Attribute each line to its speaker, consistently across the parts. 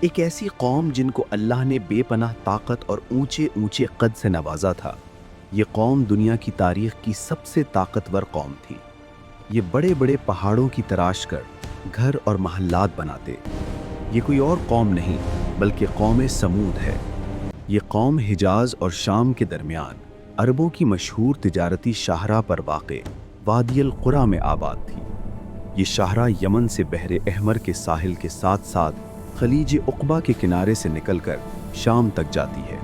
Speaker 1: ایک ایسی قوم جن کو اللہ نے بے پناہ طاقت اور اونچے اونچے قد سے نوازا تھا۔ یہ قوم دنیا کی تاریخ کی سب سے طاقتور قوم تھی۔ یہ بڑے بڑے پہاڑوں کی تراش کر گھر اور محلات بناتے۔ یہ کوئی اور قوم نہیں بلکہ قوم سمود ہے۔ یہ قوم حجاز اور شام کے درمیان عربوں کی مشہور تجارتی شاہراہ پر واقع وادی القریٰ میں آباد تھی۔ یہ شاہراہ یمن سے بحر احمر کے ساحل کے ساتھ ساتھ خلیج عقبہ کے کنارے سے نکل کر شام تک جاتی ہے۔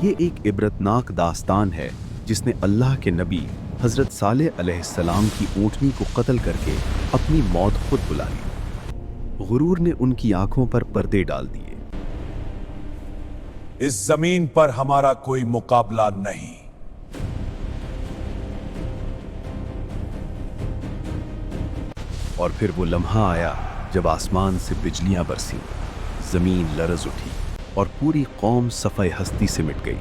Speaker 1: یہ ایک عبرتناک داستان ہے جس نے اللہ کے نبی حضرت صالح علیہ السلام کی اونٹنی کو قتل کر کے اپنی موت خود بلا لی۔ غرور نے ان کی آنکھوں پر پردے ڈال دیے۔
Speaker 2: اس زمین پر ہمارا کوئی مقابلہ نہیں۔
Speaker 1: اور پھر وہ لمحہ آیا جب آسمان سے بجلیاں برسیں، زمین لرز اٹھی اور پوری قوم صفحہ ہستی سے مٹ گئی۔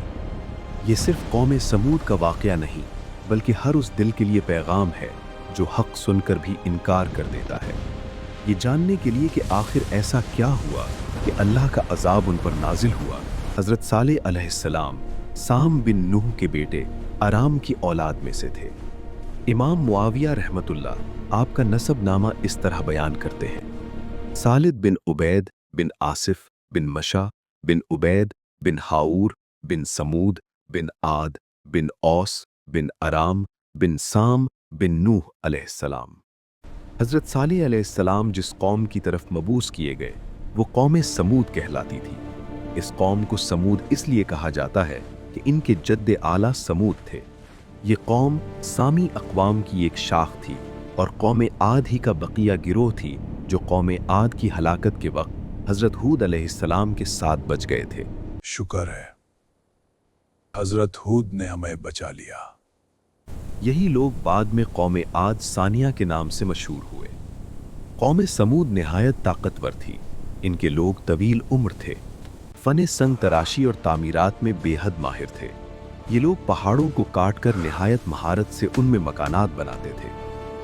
Speaker 1: یہ صرف قوم سمود کا واقعہ نہیں بلکہ ہر اس دل کے لیے پیغام ہے جو حق سن کر بھی انکار کر دیتا ہے۔ یہ جاننے کے لیے کہ آخر ایسا کیا ہوا کہ اللہ کا عذاب ان پر نازل ہوا۔ حضرت صالح علیہ السلام سام بن نوح کے بیٹے ارام کی اولاد میں سے تھے۔ امام معاویہ رحمۃ اللہ آپ کا نسب نامہ اس طرح بیان کرتے ہیں: خالد بن عبید بن آصف بن مشا بن عبید بن ہاؤر بن سمود بن عاد بن اوس بن ارام بن سام بن نوح علیہ السلام۔ حضرت صالح علیہ السلام جس قوم کی طرف مبعوث کیے گئے وہ قوم سمود کہلاتی تھی۔ اس قوم کو سمود اس لیے کہا جاتا ہے کہ ان کے جد اعلیٰ سمود تھے۔ یہ قوم سامی اقوام کی ایک شاخ تھی اور قوم عاد ہی کا بقیہ گروہ تھی جو قوم عاد کی ہلاکت کے وقت حضرت ہود علیہ السلام کے ساتھ بچ گئے تھے۔
Speaker 2: شکر ہے حضرت ہود نے ہمیں بچا لیا۔
Speaker 1: یہی لوگ بعد میں قوم عاد ثانیہ کے نام سے مشہور ہوئے۔ قوم سمود نہایت طاقتور تھی۔ ان کے لوگ طویل عمر تھے، فن سنگ تراشی اور تعمیرات میں بے حد ماہر تھے۔ یہ لوگ پہاڑوں کو کاٹ کر نہایت مہارت سے ان میں مکانات بناتے تھے۔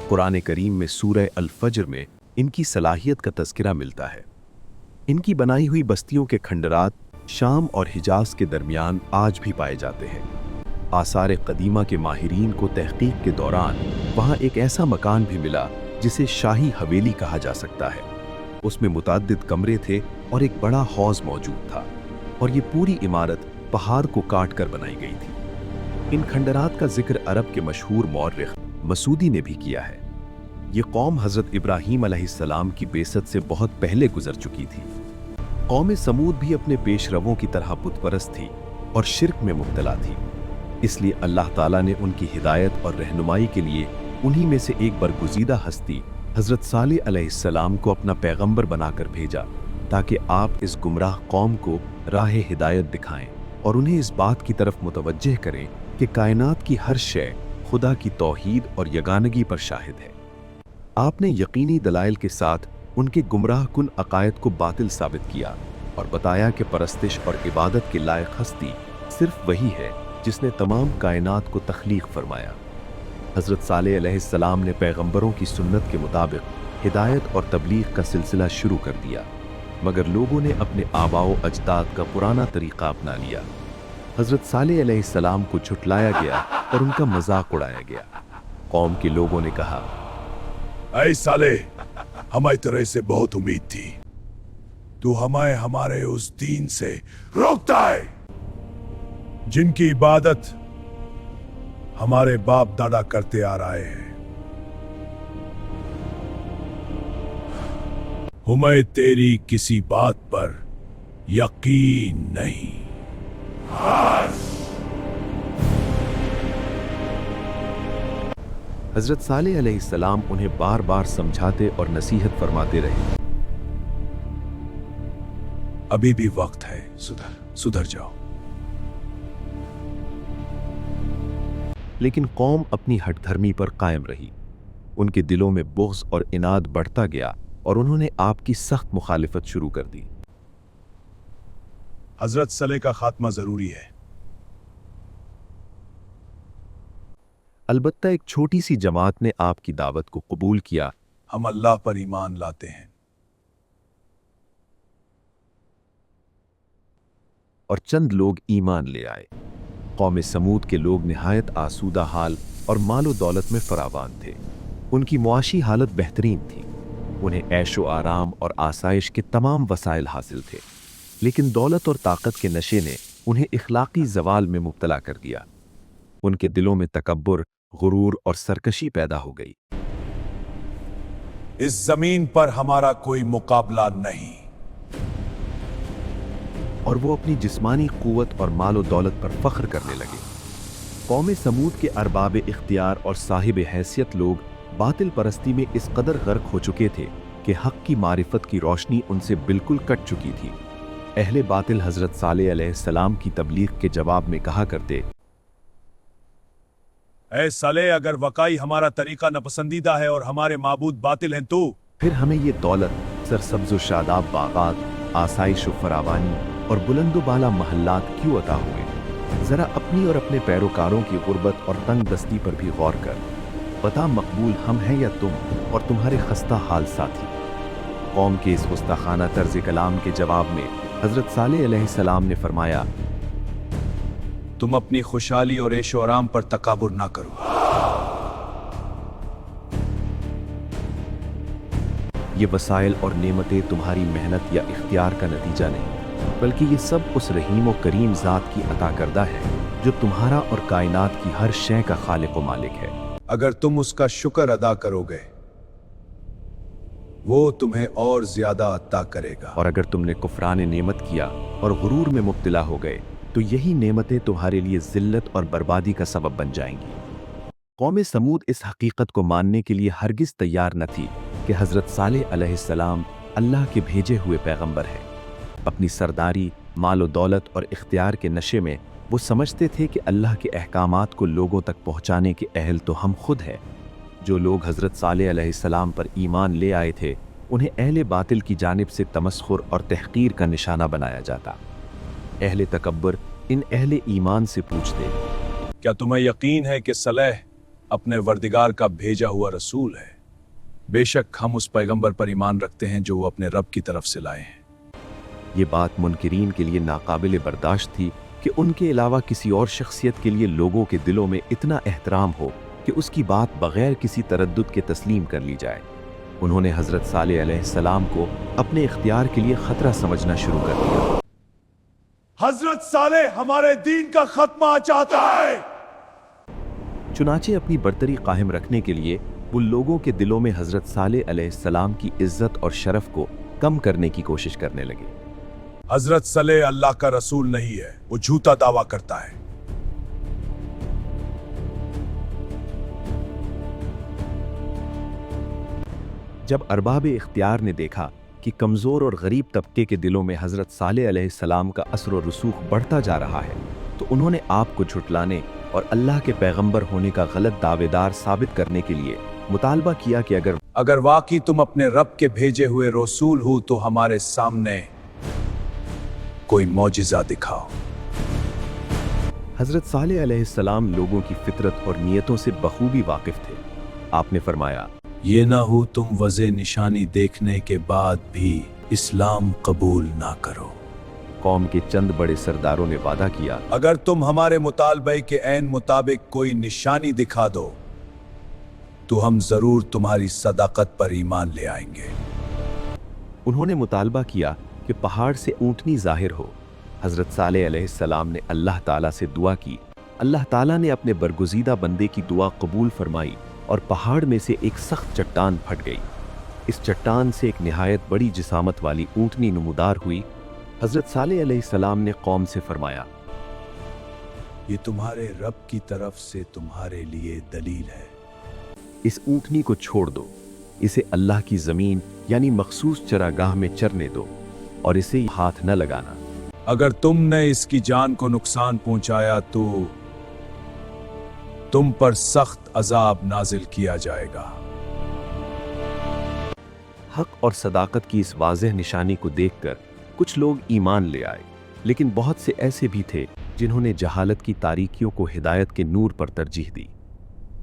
Speaker 1: قرآن کریم میں سورہ الفجر میں ان کی صلاحیت کا تذکرہ ملتا ہے۔ ان کی بنائی ہوئی بستیوں کے کھنڈرات شام اور حجاز کے درمیان آج بھی پائے جاتے ہیں۔ آثار قدیمہ کے ماہرین کو تحقیق کے دوران وہاں ایک ایسا مکان بھی ملا جسے شاہی حویلی کہا جا سکتا ہے۔ اس میں متعدد کمرے تھے اور ایک بڑا حوض موجود تھا، اور یہ پوری عمارت پہاڑ کو کاٹ کر بنائی گئی تھی۔ ان کھنڈرات کا ذکر عرب کے مشہور مورخ مسعودی نے بھی کیا ہے۔ یہ قوم حضرت ابراہیم علیہ السلام کی بعثت سے بہت پہلے گزر چکی تھی۔ قوم سمود بھی اپنے پیش رووں کی طرح بت پرست تھی اور شرک میں مبتلا تھی۔ اس لیے اللہ تعالیٰ نے ان کی ہدایت اور رہنمائی کے لیے انہی میں سے ایک برگزیدہ ہستی حضرت صالح علیہ السلام کو اپنا پیغمبر بنا کر بھیجا تاکہ آپ اس گمراہ قوم کو راہ ہدایت دکھائیں اور انہیں اس بات کی طرف متوجہ کریں کہ کائنات کی ہر شے خدا کی توحید اور یگانگی پر شاہد ہے۔ آپ نے یقینی دلائل کے ساتھ ان کے گمراہ کن عقائد کو باطل ثابت کیا اور بتایا کہ پرستش اور عبادت کے لائق ہستی صرف وہی ہے جس نے تمام کائنات کو تخلیق فرمایا۔ حضرت صالح علیہ السلام نے پیغمبروں کی سنت کے مطابق ہدایت اور تبلیغ کا سلسلہ شروع کر دیا، مگر لوگوں نے اپنے آباء و اجداد کا پرانا طریقہ اپنا لیا۔ حضرت صالح علیہ السلام کو جھٹلایا گیا اور ان کا مذاق اڑایا گیا۔ قوم کے لوگوں نے کہا:
Speaker 2: اے صالح، ہمیں تیرے سے بہت امید تھی، تو ہمیں ہمارے اس دین سے روکتا ہے جن کی عبادت ہمارے باپ دادا کرتے آ رہے ہیں۔ ہمیں تیری کسی بات پر یقین نہیں۔
Speaker 1: حضرت صالح علیہ السلام انہیں بار بار سمجھاتے اور نصیحت فرماتے رہے۔
Speaker 2: ابھی بھی وقت ہے، سدھر جاؤ۔
Speaker 1: لیکن قوم اپنی ہٹ دھرمی پر قائم رہی۔ ان کے دلوں میں بغض اور اناد بڑھتا گیا اور انہوں نے آپ کی سخت مخالفت شروع کر دی۔
Speaker 2: حضرت صالح کا خاتمہ ضروری ہے۔
Speaker 1: البتہ ایک چھوٹی سی جماعت نے آپ کی دعوت کو قبول کیا۔
Speaker 2: ہم اللہ پر ایمان لاتے ہیں۔
Speaker 1: और चंद लोग ईमान ले आए। कौम समूद के लोग निहायत आसूदा हाल और मालो दौलत में फरावान थे। उनकी मुआशी हालत बेहतरीन थी। उन्हें ऐशो आराम और आसाइश के तमाम वसाइल हासिल थे, लेकिन दौलत और ताकत के नशे ने उन्हें इखलाकी जवाल में मुब्तला कर दिया। उनके दिलों में तकब्बुर, गुरूर और सरकशी पैदा हो गई।
Speaker 2: इस जमीन पर हमारा कोई मुकाबला नहीं।
Speaker 1: और वो अपनी जिस्मानी कुव्वत और मालो दौलत पर फख्र करने लगे। कौम समूद के अरबाब इख्तियार और साहिब हैसियत लोग बातिल परस्ती में इस कदर गर्क हो चुके थे कि हक की मारिफत की रोशनी उनसे बिल्कुल कट चुकी थी। अहले बातिल हजरत सालेह अलैहिस्सलाम की तबलीग के जवाब में कहा करते,
Speaker 2: ऐ साले, अगर वकाई हमारा तरीका नापसंदीदा है और हमारे माबूद बातिल हैं तो
Speaker 1: फिर हमें ये दौलत, सरसब्ज़ शादाब बागात, आसाइश व फरावानी और बुलंदो बाला महल्लात क्यों अता हुए? जरा अपनी और अपने पैरोकारों की गुर्बत और तंग दस्ती पर भी गौर कर। बता, मकबूल हम हैं या तुम और तुम्हारे खस्ता हाल साथी? कौम के इस गुस्ताखाना तर्ज कलाम के जवाब में हजरत सालेह अलैहिस्सलाम ने फरमाया,
Speaker 2: तुम अपनी खुशहाली और ऐशो आराम पर तकाबुर ना करो।
Speaker 1: ये वसाइल और नेमतें तुम्हारी मेहनत या इख्तियार का नतीजा नहीं, बल्कि ये सब उस रहीम और करीम ज़ात की अता करदा है जो तुम्हारा और कायनात की हर शय का खालिक व मालिक है।
Speaker 2: अगर तुम उसका शुक्र अदा करोगे, वो तुम्हें और ज्यादा अता करेगा।
Speaker 1: और अगर तुमने कुफरान नेमत किया और गुरूर में मुब्तला हो गए तो यही नेमतें तुम्हारे लिए जिल्लत और बर्बादी का सबब बन जाएंगी। कौम समूद इस हकीकत को मानने के लिए हरगिज तैयार न थी कि हजरत सालेह अलैहिस्सलाम अल्लाह के भेजे हुए पैगंबर हैं। अपनी सरदारी, मालो दौलत और इख्तियार के नशे में वो समझते थे कि अल्लाह के अहकामात को लोगों तक पहुंचाने के अहल तो हम खुद हैं। जो लोग हजरत सालेह अलैहिस्सलाम पर ईमान ले आए थे, उन्हें अहले बातिल की जानिब से तमस्खुर और तहकीर का निशाना बनाया जाता। अहले तकब्बर इन अहले ईमान से पूछते,
Speaker 2: क्या तुम्हें यकीन है कि सलेह अपने वर्दिगार का भेजा हुआ रसूल है? बेशक हम उस पैगंबर पर ईमान रखते हैं जो वो अपने रब की तरफ से लाए हैं।
Speaker 1: ये बात मुनकिरीन के लिए नाकाबिल बर्दाश्त थी कि उनके अलावा किसी और शख्सियत के लिए लोगों के दिलों में इतना एहतराम हो कि उसकी बात बगैर किसी तरद्दुद के तस्लीम कर ली जाए। उन्होंने हजरत सालेह अलैहिस्सलाम को अपने इख्तियार के लिए खतरा समझना शुरू कर दिया।
Speaker 2: हजरत सालेह हमारे दीन का खत्मा चाहता है।
Speaker 1: चुनाचे अपनी बरतरी कायम रखने के लिए वो लोगों के दिलों में हजरत सालेह अलैहिस्सलाम की इज्जत और शरफ को कम करने की कोशिश करने लगे।
Speaker 2: हजरत सलेह अल्लाह का रसूल नहीं है, वो झूठा दावा करता है।
Speaker 1: जब अरबाब इख्तियार ने देखा कि कमज़ोर और गरीब तबके के दिलों में हजरत सालेह अलैहिस्सलाम का असर और रसूख बढ़ता जा रहा है, तो उन्होंने आप को झुटलाने और अल्लाह के पैगंबर होने का गलत दावेदार साबित करने के लिए मुतालबा किया कि
Speaker 2: अगर वाकई तुम अपने रब के भेजे हुए रसूल हो तो हमारे सामने कोई मौजिज़ा दिखाओ।
Speaker 1: हजरत सालेह अलैहिस्सलाम लोगों की फितरत और नियतों से बखूबी वाकिफ थे। आपने फरमाया,
Speaker 2: ये ना हो तुम वज़े निशानी देखने के बाद भी इस्लाम कबूल ना करो।
Speaker 1: कौम के चंद बड़े सरदारों ने वादा किया,
Speaker 2: अगर तुम हमारे मुतालबे के ऐन मुताबिक कोई निशानी दिखा दो तो हम जरूर तुम्हारी सदाकत पर ईमान ले आएंगे।
Speaker 1: उन्होंने मुतालबा किया कि पहाड़ से ऊंटनी जाहिर हो। हजरत सालेह अलैहिस्सलाम ने अल्लाह ताला से दुआ की। अल्लाह ताला ने अपने बरगुज़ीदा बंदे की दुआ कबूल फरमाई और पहाड़ में से एक सख्त चट्टान फट गई। इस चट्टान से एक निहायत बड़ी जिसामत वाली ऊंटनी नमूदार हुई। हजरत सालेह अलैहिस्सलाम ने कौम से फरमाया,
Speaker 2: ये तुम्हारे रब की तरफ से तुम्हारे लिए दलील है।
Speaker 1: इस ऊंटनी को छोड़ दो, इसे अल्लाह की जमीन यानी मखसूस चरागाह में चरने दो और इसे हाथ न लगाना।
Speaker 2: अगर तुमने इसकी जान को नुकसान पहुंचाया तो तुम पर सख्त अजाब नाजिल किया जाएगा।
Speaker 1: हक और सदाकत की इस वाज़ेह निशानी को देखकर कुछ लोग ईमान ले आए, लेकिन बहुत से ऐसे भी थे जिन्होंने जहालत की तारीकियों को हिदायत के नूर पर तरजीह दी।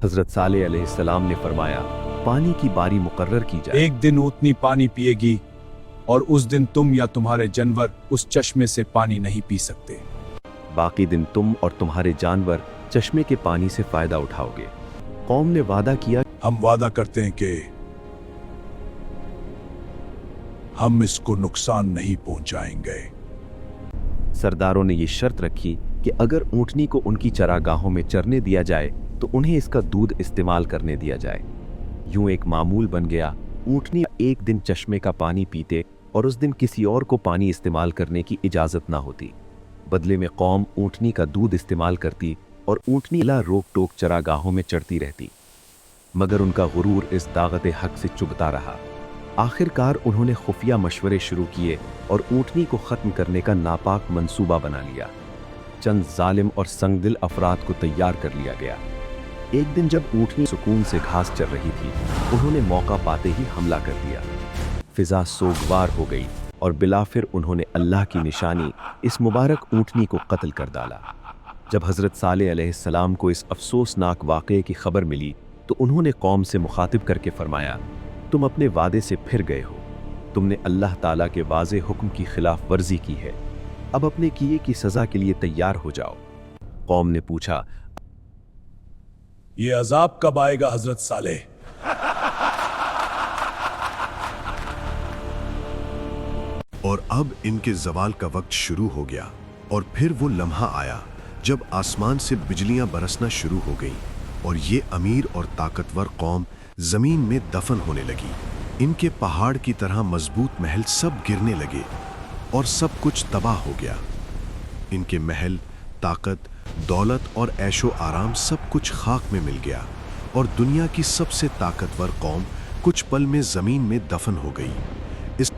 Speaker 1: हजरत सालेह अलैहिस्सलाम ने फरमाया, पानी की बारी मुकर्रर की जाए।
Speaker 2: एक दिन ऊँटनी पानी पिएगी और उस दिन तुम या तुम्हारे जानवर उस चश्मे से पानी नहीं पी सकते।
Speaker 1: बाकी दिन तुम और तुम्हारे जानवर चश्मे के पानी से फायदा उठाओगे। कौम ने वादा किया,
Speaker 2: हम वादा करते हैं कि हम इसको नुकसान नहीं पहुंचाएंगे।
Speaker 1: सरदारों ने ये शर्त रखी कि अगर ऊँटनी को उनकी चरागाहों में चरने दिया जाए तो उन्हें इसका दूध इस्तेमाल करने दिया जाए। यूं एक मामूल बन गया, ऊँटनी एक दिन चश्मे का पानी पीते और उस दिन किसी और को पानी इस्तेमाल करने की इजाज़त ना होती। बदले में कौम ऊँटनी का दूध इस्तेमाल करती और ऊँटनी ला रोक टोक चरागाहों में चढ़ती रहती, मगर उनका गुरूर इस दागत हक से चुभता रहा। आखिरकार उन्होंने खुफिया मशवरे शुरू किए और ऊँटनी को ख़त्म करने का नापाक मंसूबा बना लिया। चंद जालिम और संगदिल अफराद को तैयार कर लिया गया। एक दिन जब ऊँटनी सुकून से घास चर रही थी, उन्होंने मौका पाते ही हमला कर दिया। फिजा सोगवार हो गई और बिलाफिर उन्होंने अल्लाह की निशानी इस मुबारक ऊँटनी को कत्ल कर डाला। जब हज़रत सालेह अलैहिस्सलाम को इस अफसोसनाक वाक़े की खबर मिली तो उन्होंने कौम से मुखातिब करके फरमाया, तुम अपने वादे से फिर गए हो। तुमने अल्लाह ताला के वाज़े हुक्म की खिलाफ वर्जी की है। अब अपने किए की सज़ा के लिए तैयार हो जाओ। कौम ने पूछा,
Speaker 2: ये अजाब कब आएगा हजरत सालेह?
Speaker 3: और अब इनके जवाल का वक्त शुरू हो गया और फिर वो लम्हा आया जब आसमान से बिजलियां बरसना शुरू हो गईं और ये अमीर और ताकतवर कौम जमीन में दफन होने लगी। इनके पहाड़ की तरह मजबूत महल सब गिरने लगे और सब कुछ तबाह हो गया। इनके महल, ताकत, दौलत और ऐशो आराम सब कुछ खाक में मिल गया और दुनिया की सबसे ताकतवर कौम कुछ पल में जमीन में दफन हो गई। इस